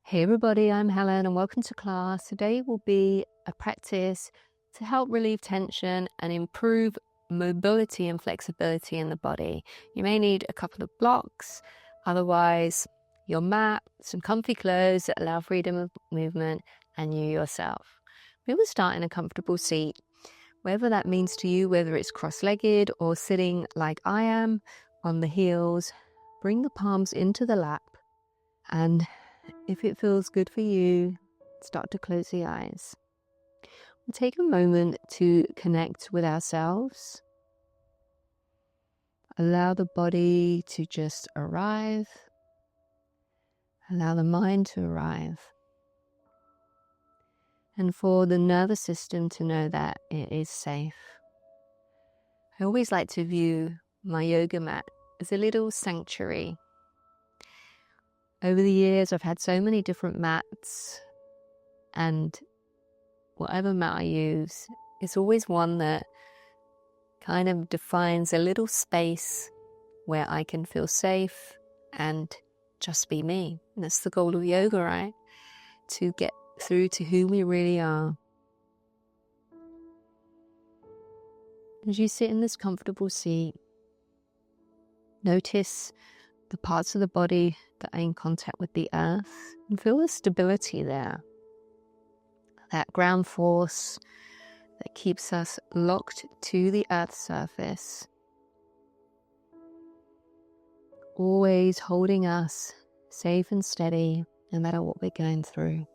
Hey everybody, I'm Helen and welcome to class. Today will be a practice to help relieve tension and improve mobility and flexibility in the body. You may need a couple of blocks, otherwise your mat, some comfy clothes that allow freedom of movement, and you yourself. We will start in a comfortable seat, whatever that means to you, whether it's cross-legged or sitting like I am on the heels. Bring the palms into the lap, and if it feels good for you, start to close the eyes. We'll take a moment to connect with ourselves. Allow the body to just arrive. Allow the mind to arrive. And for the nervous system to know that it is safe. I always like to view my yoga mat as a little sanctuary. Over the years, I've had so many different mats, and whatever mat I use, it's always one that kind of defines a little space where I can feel safe and just be me. And that's the goal of yoga, right? To get through to who we really are. As you sit in this comfortable seat, notice the parts of the body that are in contact with the earth and feel the stability there. That ground force that keeps us locked to the earth's surface, always holding us safe and steady no matter what we're going through.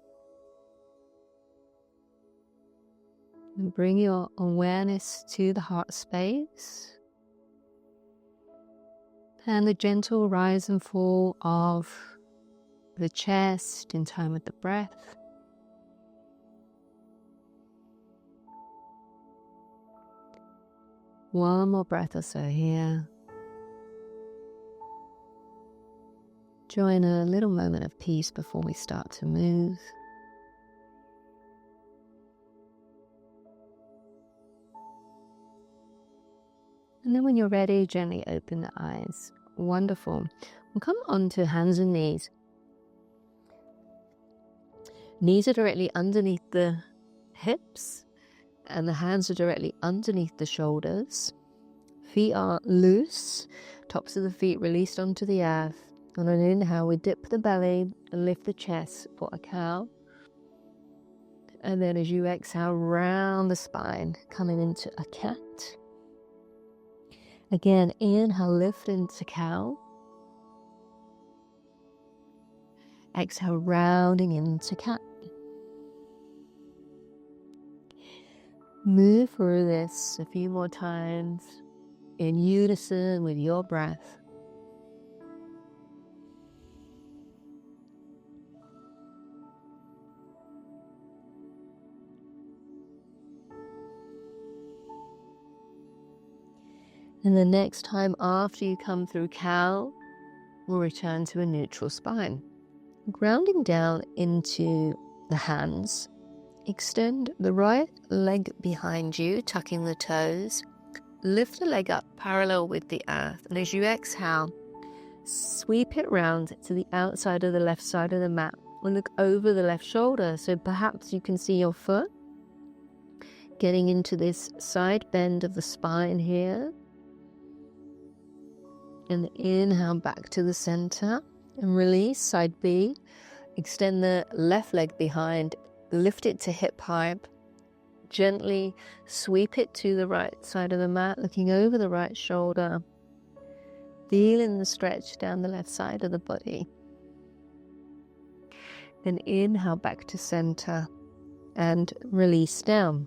And bring your awareness to the heart space and the gentle rise and fall of the chest in time with the breath. One more breath or so here. Join a little moment of peace before we start to move. And then when you're ready, gently open the eyes. Wonderful. We'll come on to hands and knees. Knees are directly underneath the hips, and the hands are directly underneath the shoulders. Feet are loose, tops of the feet released onto the earth. On an inhale, we dip the belly and lift the chest for a cow. And then as you exhale, round the spine, coming into a cat. Again, inhale, lift into cow. Exhale, rounding into cat. Move through this a few more times in unison with your breath. And the next time after you come through cow, we'll return to a neutral spine. Grounding down into the hands, extend the right leg behind you, tucking the toes. Lift the leg up parallel with the earth. And as you exhale, sweep it round to the outside of the left side of the mat and look over the left shoulder. So perhaps you can see your foot getting into this side bend of the spine here. And inhale back to the center and release, side B. Extend the left leg behind, lift it to hip high. Gently sweep it to the right side of the mat, looking over the right shoulder. Feeling the stretch down the left side of the body. Then inhale back to center and release down.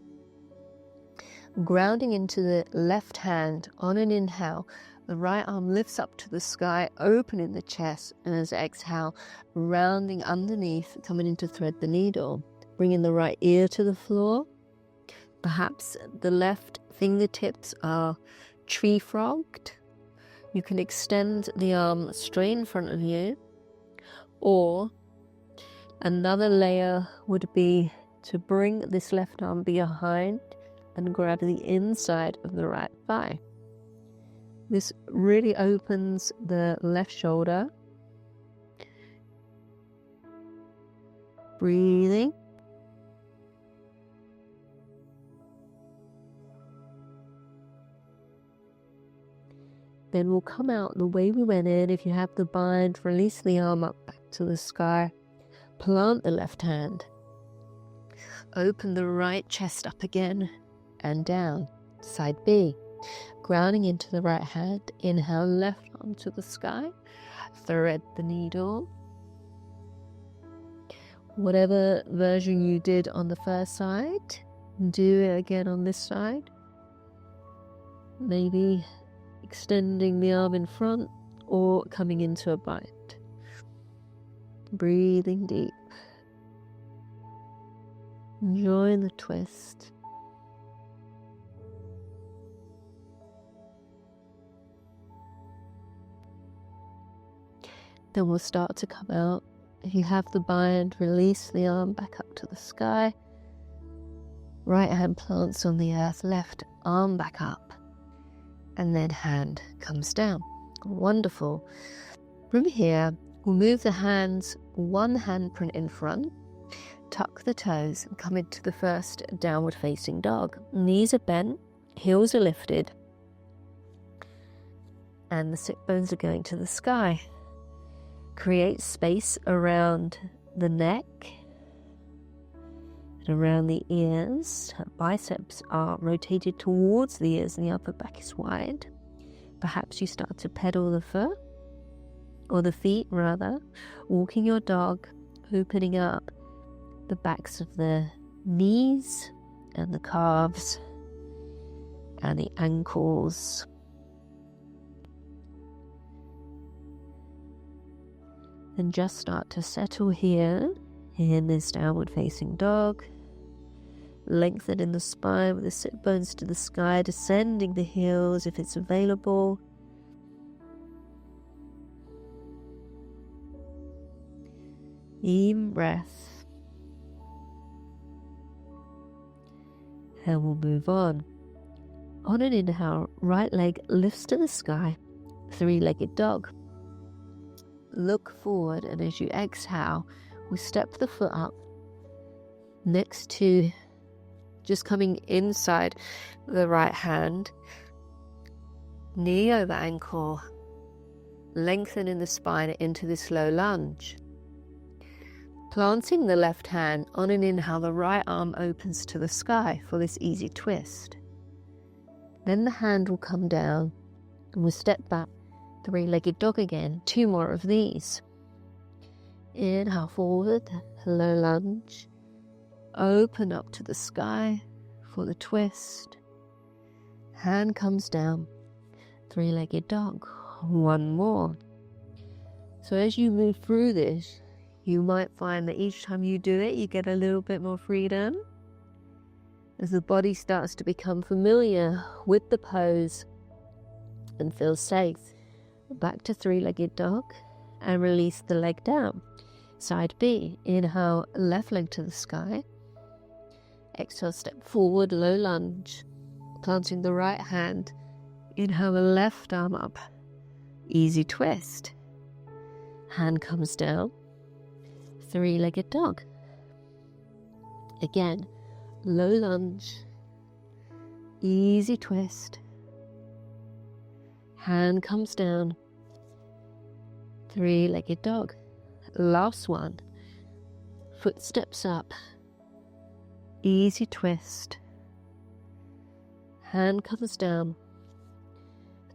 Grounding into the left hand on an inhale, the right arm lifts up to the sky, opening the chest, and as exhale, rounding underneath, coming into thread the needle. Bringing the right ear to the floor. Perhaps the left fingertips are tree frogged. You can extend the arm straight in front of you. Or another layer would be to bring this left arm behind and grab the inside of the right thigh. This really opens the left shoulder Breathing. Then we'll come out the way we went in. If you have the bind, release the arm up back to the sky. Plant the left hand. Open the right chest up again and down. Side B. Grounding into the right hand. Inhale, left arm to the sky. Thread the needle. Whatever version you did on the first side, do it again on this side. Maybe extending the arm in front or coming into a bind. Breathing deep. Enjoying the twist. Then we'll start to come out. If you have the bind, release the arm back up to the sky. Right hand plants on the earth, left arm back up. And then hand comes down. Wonderful. From here, we'll move the hands, one handprint in front, tuck the toes and come into the first downward facing dog. Knees are bent, heels are lifted, and the sit bones are going to the sky. Create space around the neck and around the ears. Biceps are rotated towards the ears and the upper back is wide. Perhaps you start to pedal the foot, or the feet rather, walking your dog, opening up the backs of the knees and the calves and the ankles. And just start to settle here in this downward facing dog. Lengthen in the spine with the sit bones to the sky, descending the heels if it's available. Even breath. And we'll move on. On an inhale, right leg lifts to the sky, three-legged dog. Look forward, and as you exhale, we step the foot up next to, just coming inside the right hand, knee over ankle, lengthen in the spine into this low lunge. Planting the left hand, on an inhale, the right arm opens to the sky for this easy twist. Then the hand will come down and we'll step back, three-legged dog again, two more of these. Inhale forward, low lunge, open up to the sky for the twist. Hand comes down, three-legged dog, one more. So as you move through this, you might find that each time you do it, you get a little bit more freedom as the body starts to become familiar with the pose and feels safe. Back to three-legged dog and release the leg down. Side B, inhale, left leg to the sky. Exhale, step forward, low lunge, planting the right hand. Inhale, the left arm up, easy twist. Hand comes down, three-legged dog. Again, low lunge, easy twist. Hand comes down, three-legged dog. Last one, foot steps up, easy twist. Hand comes down,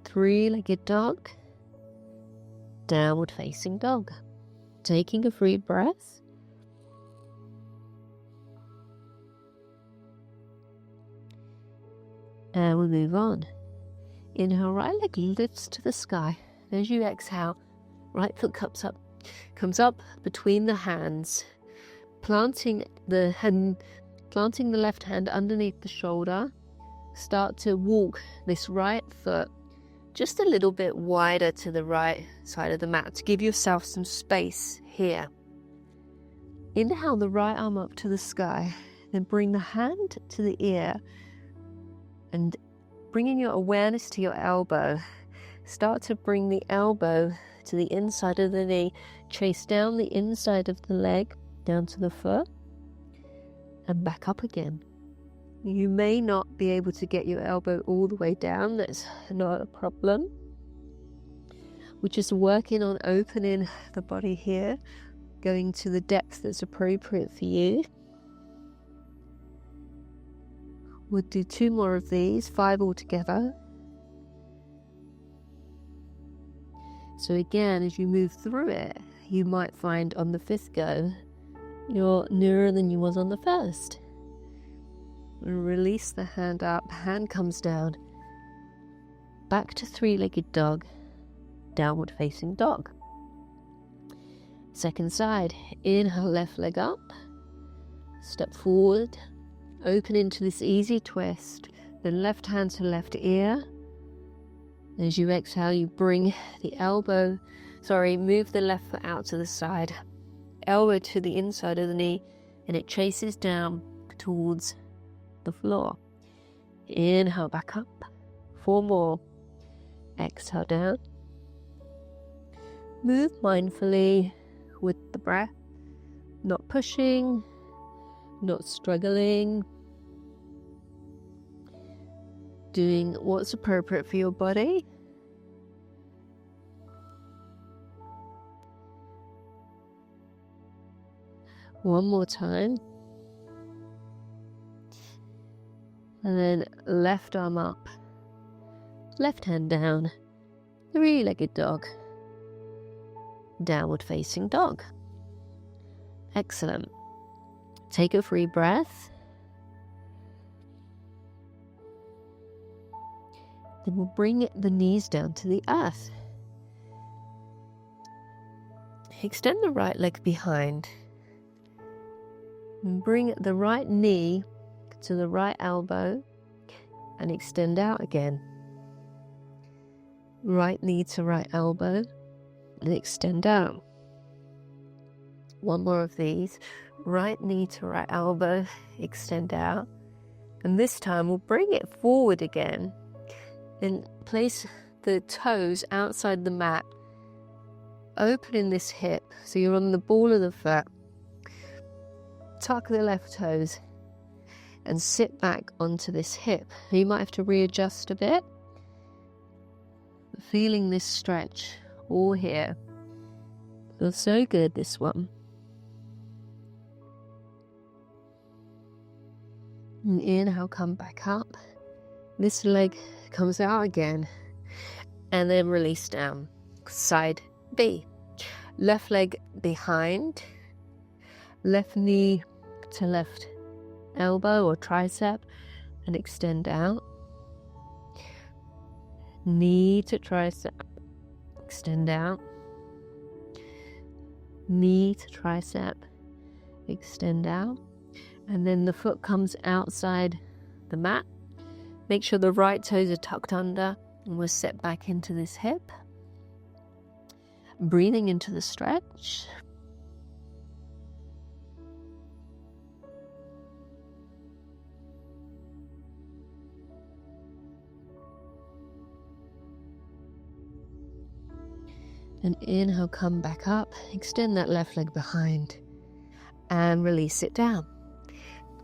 three-legged dog, downward facing dog. Taking a free breath. And we'll move on. Inhale, right leg lifts to the sky. As you exhale, right foot comes up between the hands, planting the left hand underneath the shoulder. Start to walk this right foot just a little bit wider to the right side of the mat to give yourself some space here. Inhale the right arm up to the sky, then bring the hand to the ear and bringing your awareness to your elbow. Start to bring the elbow to the inside of the knee, chase down the inside of the leg, down to the foot, and back up again. You may not be able to get your elbow all the way down. That's not a problem. We're just working on opening the body here, going to the depth that's appropriate for you. We'll do 2 more of these, 5 altogether. So again, as you move through it, you might find on the 5th go, you're nearer than you was on the 1st. Release the hand up, hand comes down, back to 3-legged dog, downward facing dog. Second side, inhale, left leg up, step forward, open into this easy twist, then left hand to left ear. As you exhale, you bring the move the left foot out to the side, elbow to the inside of the knee, and it chases down towards the floor. Inhale, back up, 4 more, exhale down. Move mindfully with the breath, not pushing, not struggling, doing what's appropriate for your body. One more time. And then left arm up, left hand down, 3-legged dog, downward facing dog. Excellent. Take a free breath. Then we'll bring the knees down to the earth. Extend the right leg behind. And bring the right knee to the right elbow and extend out again. Right knee to right elbow and extend out. 1 more of these. Right knee to right elbow, extend out. And this time we'll bring it forward again and place the toes outside the mat, opening this hip so you're on the ball of the foot. Tuck the left toes and sit back onto this hip. You might have to readjust a bit. Feeling this stretch all here. Feels so good, this one. And inhale, come back up. This leg comes out again. And then release down. Side B. Left leg behind. Left knee to left elbow or tricep and extend out. Knee to tricep, extend out. Knee to tricep, extend out. And then the foot comes outside the mat. Make sure the right toes are tucked under and we'll set back into this hip. Breathing into the stretch. And inhale, come back up, extend that left leg behind and release it down.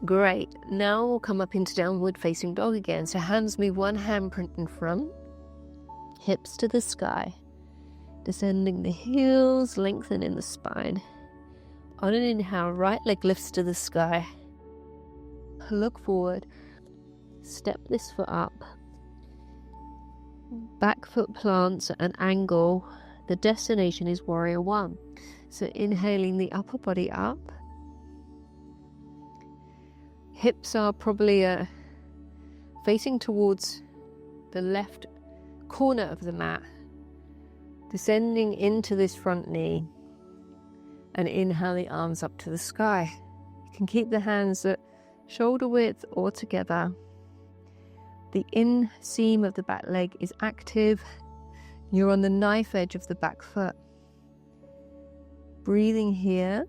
Great. Now we'll come up into downward facing dog again. So hands move one handprint in front, hips to the sky, descending the heels, lengthening the spine. On an inhale, right leg lifts to the sky. Look forward, step this foot up. Back foot plants at an angle. The destination is warrior 1. So inhaling the upper body up. Hips are probably facing towards the left corner of the mat. Descending into this front knee. And inhale the arms up to the sky. You can keep the hands at shoulder width or together. The inseam of the back leg is active. You're on the knife edge of the back foot. Breathing here.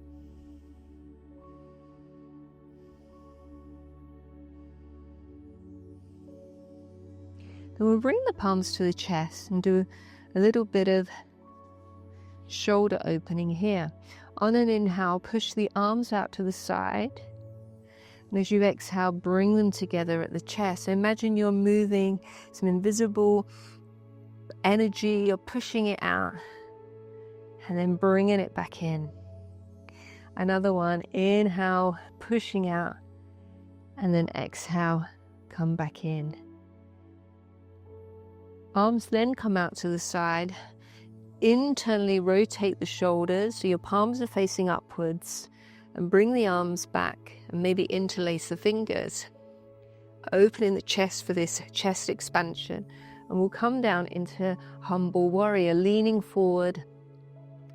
Then we'll bring the palms to the chest and do a little bit of shoulder opening here. On an inhale, push the arms out to the side. And as you exhale, bring them together at the chest. So imagine you're moving some invisible energy, you're pushing it out, and then bringing it back in. Another one, inhale, pushing out, and then exhale, come back in. Arms then come out to the side. Internally rotate the shoulders so your palms are facing upwards, and bring the arms back and maybe interlace the fingers, opening the chest for this chest expansion. And we'll come down into humble warrior, leaning forward,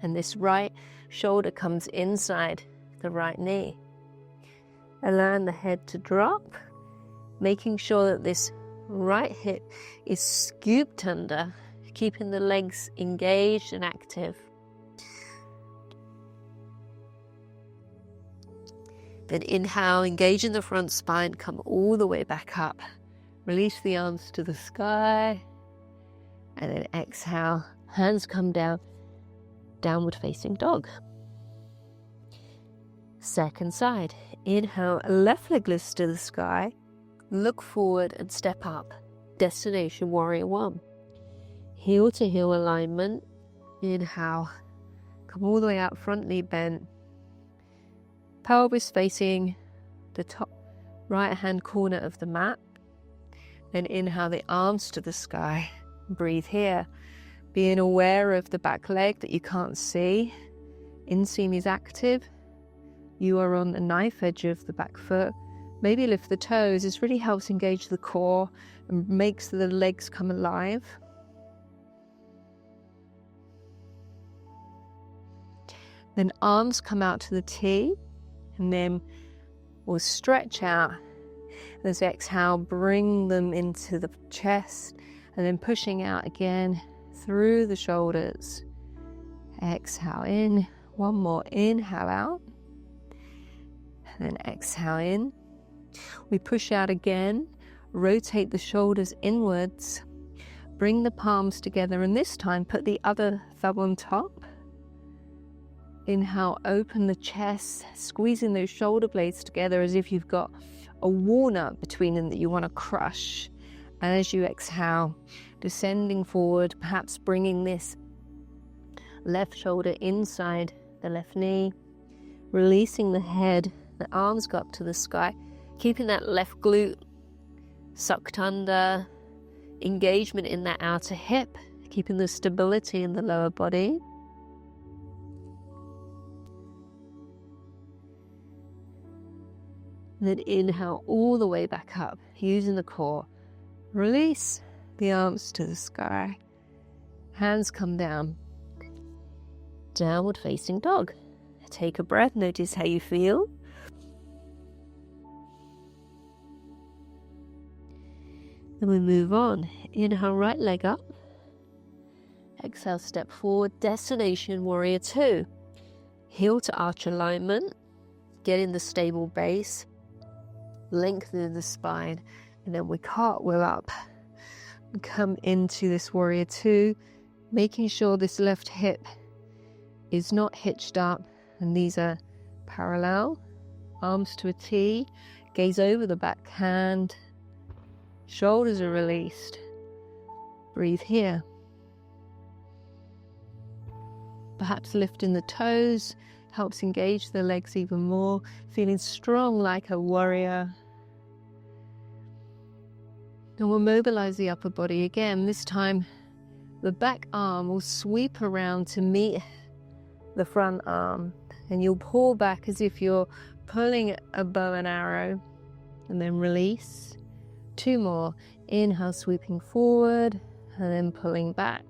and this right shoulder comes inside the right knee. Allowing the head to drop, making sure that this right hip is scooped under, keeping the legs engaged and active. Then inhale, engage in the front spine, come all the way back up. Release the arms to the sky. And then exhale, hands come down, downward facing dog. Second side, inhale, left leg lifts to the sky. Look forward and step up. Destination warrior one. Heel to heel alignment. Inhale, come all the way out, front knee bent. Pelvis facing the top right hand corner of the mat. Then inhale the arms to the sky. Breathe here. Being aware of the back leg that you can't see. Inseam is active. You are on the knife edge of the back foot. Maybe lift the toes. This really helps engage the core and makes the legs come alive. Then arms come out to the T, and then we'll stretch out. As we exhale, bring them into the chest, and then pushing out again through the shoulders. Exhale in, one more, inhale out, and then exhale in. We push out again, rotate the shoulders inwards, bring the palms together, and this time put the other thumb on top. Inhale, open the chest, squeezing those shoulder blades together as if you've got a walnut between them that you want to crush. And as you exhale, descending forward, perhaps bringing this left shoulder inside the left knee, releasing the head, the arms go up to the sky, keeping that left glute sucked under, engagement in that outer hip, keeping the stability in the lower body. Then inhale all the way back up, using the core. Release the arms to the sky. Hands come down. Downward facing dog. Take a breath, notice how you feel. Then we move on. Inhale, right leg up. Exhale, step forward. Destination warrior two. Heel to arch alignment. Get in the stable base. Lengthen the spine, and then we cartwheel up and come into this warrior two, making sure this left hip is not hitched up and these are parallel. Arms to a T, gaze over the back hand, shoulders are released. Breathe here. Perhaps lifting the toes helps engage the legs even more, feeling strong like a warrior. And we'll mobilize the upper body again. This time the back arm will sweep around to meet the front arm, and you'll pull back as if you're pulling a bow and arrow, and then release. Two more. Inhale, sweeping forward, and then pulling back.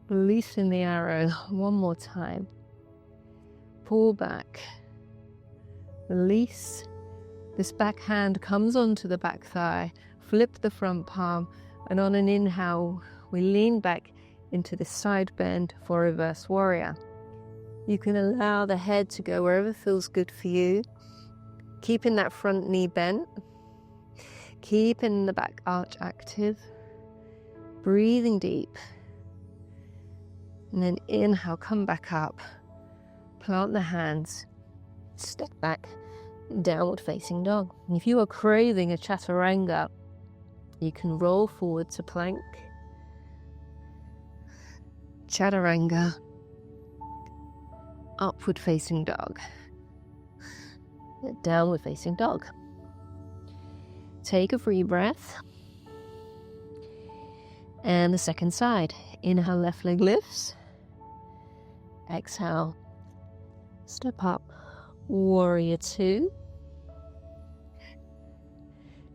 Releasing the arrow. One more time. Pull back. Release. This back hand comes onto the back thigh. Flip the front palm, and on an inhale, we lean back into the side bend for reverse warrior. You can allow the head to go wherever feels good for you, keeping that front knee bent, keeping the back arch active, breathing deep, and then inhale, come back up, plant the hands, step back, downward facing dog. And if you are craving a chaturanga, you can roll forward to plank, chaturanga, upward facing dog, downward facing dog. Take a free breath. And the second side. Inhale, left leg lifts. Exhale, step up, warrior two.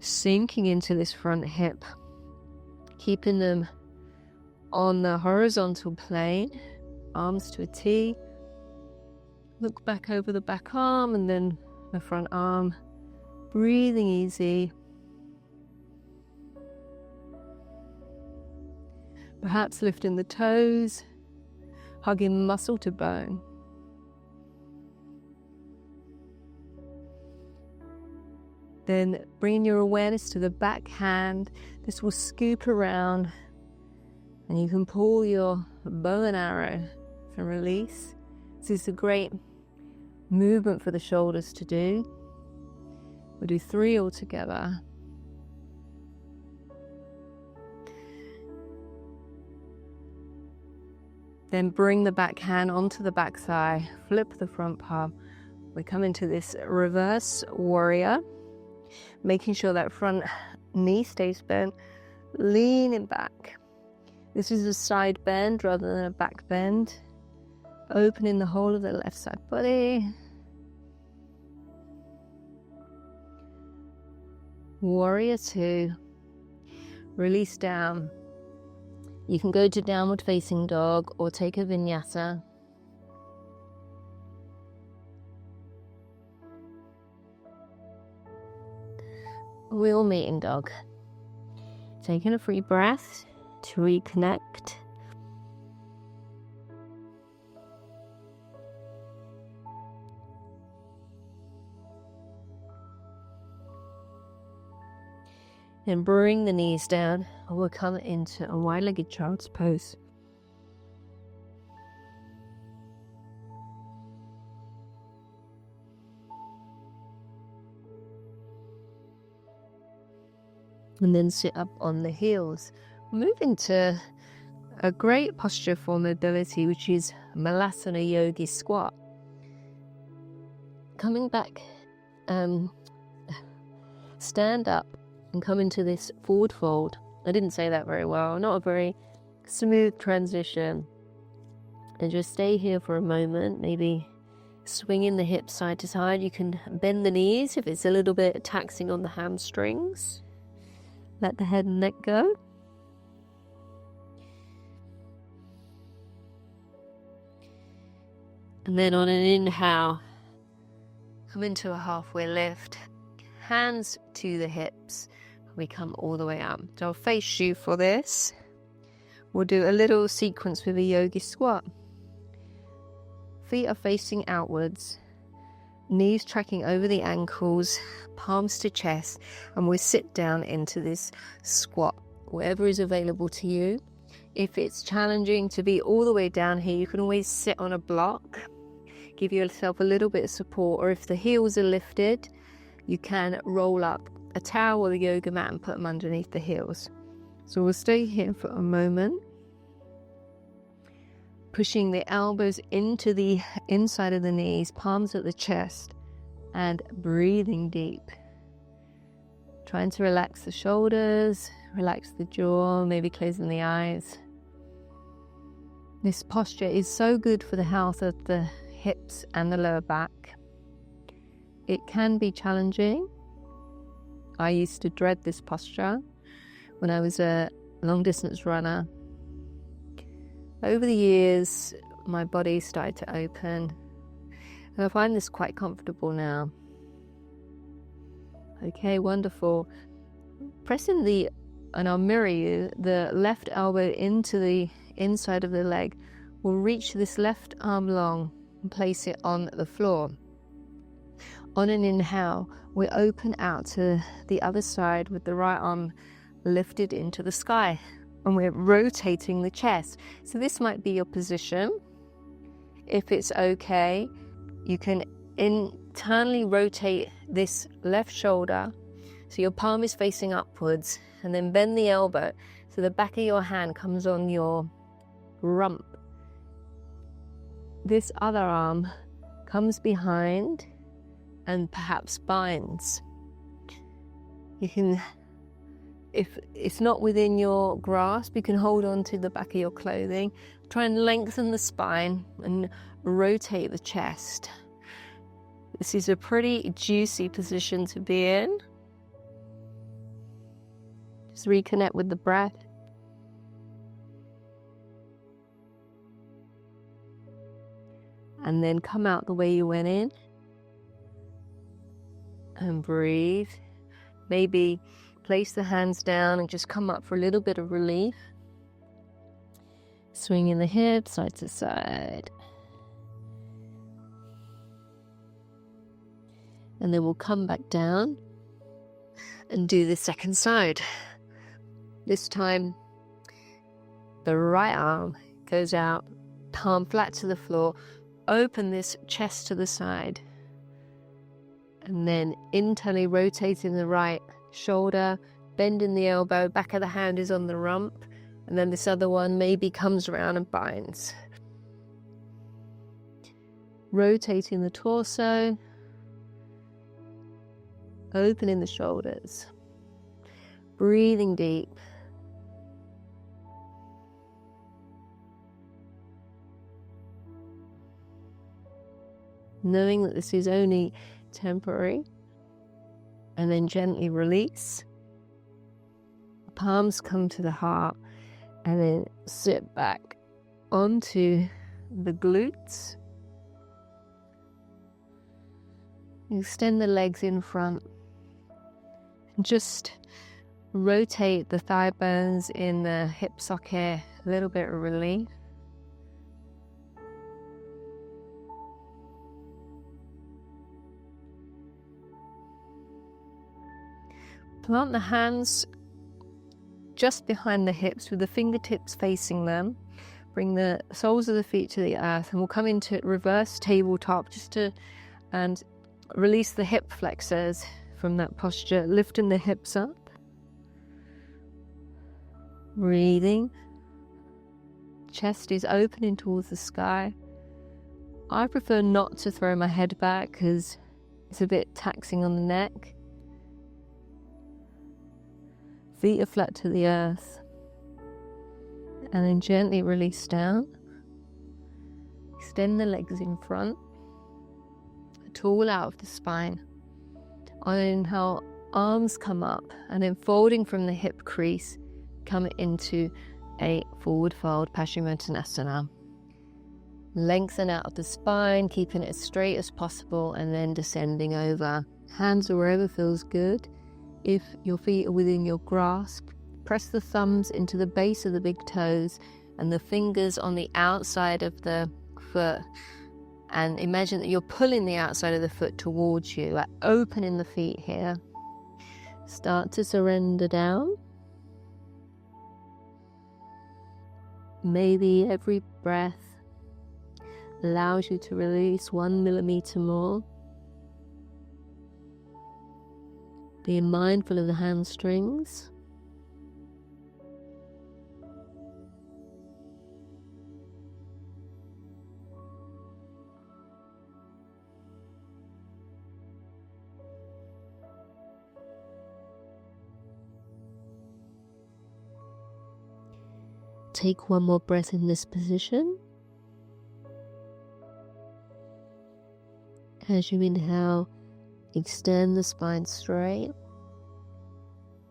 Sinking into this front hip, keeping them on the horizontal plane, arms to a T. Look back over the back arm and then the front arm. Breathing easy. Perhaps lifting the toes, hugging muscle to bone. Then bring your awareness to the back hand. This will scoop around and you can pull your bow and arrow for release. This is a great movement for the shoulders to do. We'll do 3 altogether. Then bring the back hand onto the back thigh, flip the front palm. We come into this reverse warrior, making sure that front knee stays bent, leaning back. This is a side bend rather than a back bend. Opening the whole of the left side body. Warrior two. Release down. You can go to downward facing dog or take a vinyasa. Wheel meeting dog. Taking a free breath to reconnect. And bring the knees down, and we'll come into a wide-legged child's pose. And then sit up on the heels. Move into a great posture for mobility, which is Malasana Yogi squat. Coming back, stand up and come into this forward fold. I didn't say that very well, not a very smooth transition. And just stay here for a moment, maybe swinging the hips side to side. You can bend the knees if it's a little bit taxing on the hamstrings. Let the head and neck go. And then on an inhale, come into a halfway lift. Hands to the hips. We come all the way up. So I'll face you for this. We'll do a little sequence with a yogi squat. Feet are facing outwards. Knees tracking over the ankles, palms to chest, and we'll sit down into this squat, whatever is available to you. If it's challenging to be all the way down here, you can always sit on a block, give yourself a little bit of support, or if the heels are lifted, you can roll up a towel or the yoga mat and put them underneath the heels. So we'll stay here for a moment. Pushing the elbows into the inside of the knees, palms at the chest, and breathing deep. Trying to relax the shoulders, relax the jaw, maybe closing the eyes. This posture is so good for the health of the hips and the lower back. It can be challenging. I used to dread this posture when I was a long-distance runner. Over the years, my body started to open, and I find this quite comfortable now. Okay, wonderful. Pressing and I'll mirror you, the left elbow into the inside of the leg. We'll reach this left arm long and place it on the floor. On an inhale, we open out to the other side with the right arm lifted into the sky. And we're rotating the chest. So this might be your position. if it's okay, you can internally rotate this left shoulder so your palm is facing upwards, and then bend the elbow so the back of your hand comes on your rump. This other arm comes behind and perhaps binds. You can, if it's not within your grasp, you can hold on to the back of your clothing. Try and lengthen the spine and rotate the chest. This is a pretty juicy position to be in. Just reconnect with the breath. And then come out the way you went in. And breathe. Maybe place the hands down and just come up for a little bit of relief. Swinging the hips side to side. And then we'll come back down and do the second side. This time, the right arm goes out, palm flat to the floor. Open this chest to the side. And then internally rotating the right shoulder, bending the elbow, back of the hand is on the rump. And then this other one maybe comes around and binds. Rotating the torso. Opening the shoulders. Breathing deep. Knowing that this is only temporary. And then gently release. Palms come to the heart. And then sit back onto the glutes. Extend the legs in front. Just rotate the thigh bones in the hip socket, a little bit of relief. Plant the hands just behind the hips with the fingertips facing them. Bring the soles of the feet to the earth, and we'll come into reverse tabletop and release the hip flexors from that posture, lifting the hips up. Breathing. Chest is opening towards the sky. I prefer not to throw my head back because it's a bit taxing on the neck. Feet are flat to the earth. And then gently release down. Extend the legs in front. Tall out of the spine. On an inhale, arms come up, and then folding from the hip crease, come into a forward fold, Paschimottanasana. Lengthen out of the spine, keeping it as straight as possible, and then descending over. Hands are wherever feels good. If your feet are within your grasp, press the thumbs into the base of the big toes and the fingers on the outside of the foot. And imagine that you're pulling the outside of the foot towards you, like opening the feet here. Start to surrender down. Maybe every breath allows you to release 1 millimeter more. Being mindful of the hamstrings. Take one more breath in this position. As you inhale, extend the spine straight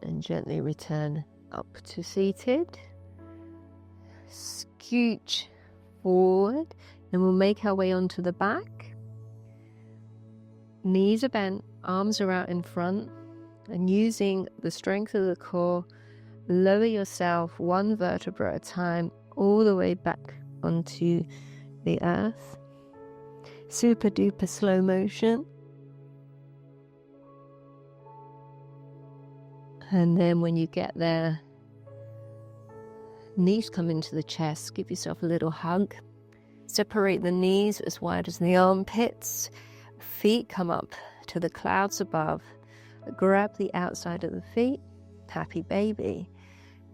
and gently return up to seated. Scooch forward and we'll make our way onto the back. Knees are bent, arms are out in front, and using the strength of the core, lower yourself 1 vertebra at a time all the way back onto the earth. Super duper slow motion. And then when you get there, knees come into the chest, give yourself a little hug. Separate the knees as wide as the armpits. Feet come up to the clouds above. Grab the outside of the feet. Happy baby.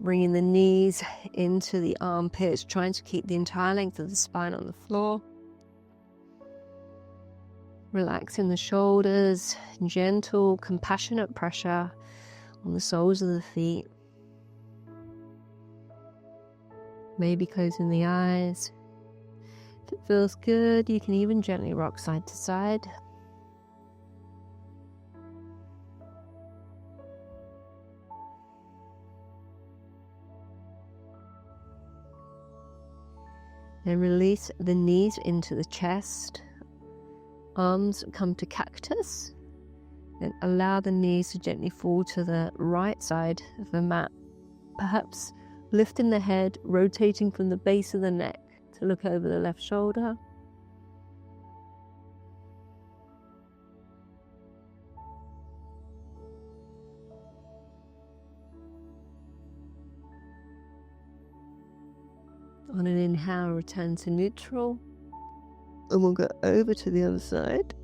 Bringing the knees into the armpits, trying to keep the entire length of the spine on the floor. Relaxing the shoulders, gentle, compassionate pressure on the soles of the feet. Maybe closing the eyes. If it feels good, you can even gently rock side to side. Then release the knees into the chest. Arms come to cactus. Then allow the knees to gently fall to the right side of the mat. Perhaps lifting the head, rotating from the base of the neck to look over the left shoulder. On an inhale, return to neutral. And we'll go over to the other side.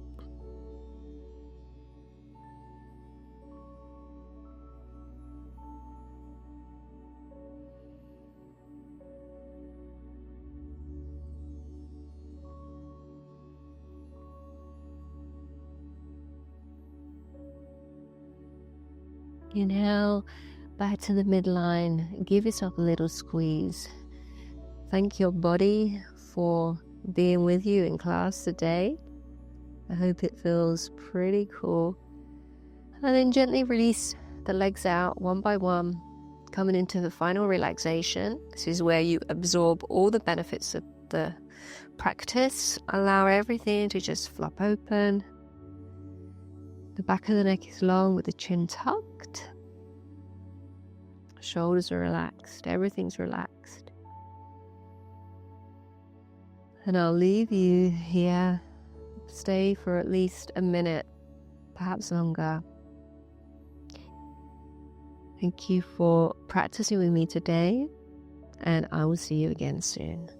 Inhale back to the midline. Give yourself a little squeeze. Thank your body for being with you in class today. I hope it feels pretty cool. And then gently release the legs out one by one, coming into the final relaxation. This is where you absorb all the benefits of the practice. Allow everything to just flop open. The back of the neck is long with the chin tucked. Shoulders are relaxed. Everything's relaxed. And I'll leave you here. Stay for at least a minute, perhaps longer. Thank you for practicing with me today, and I will see you again soon.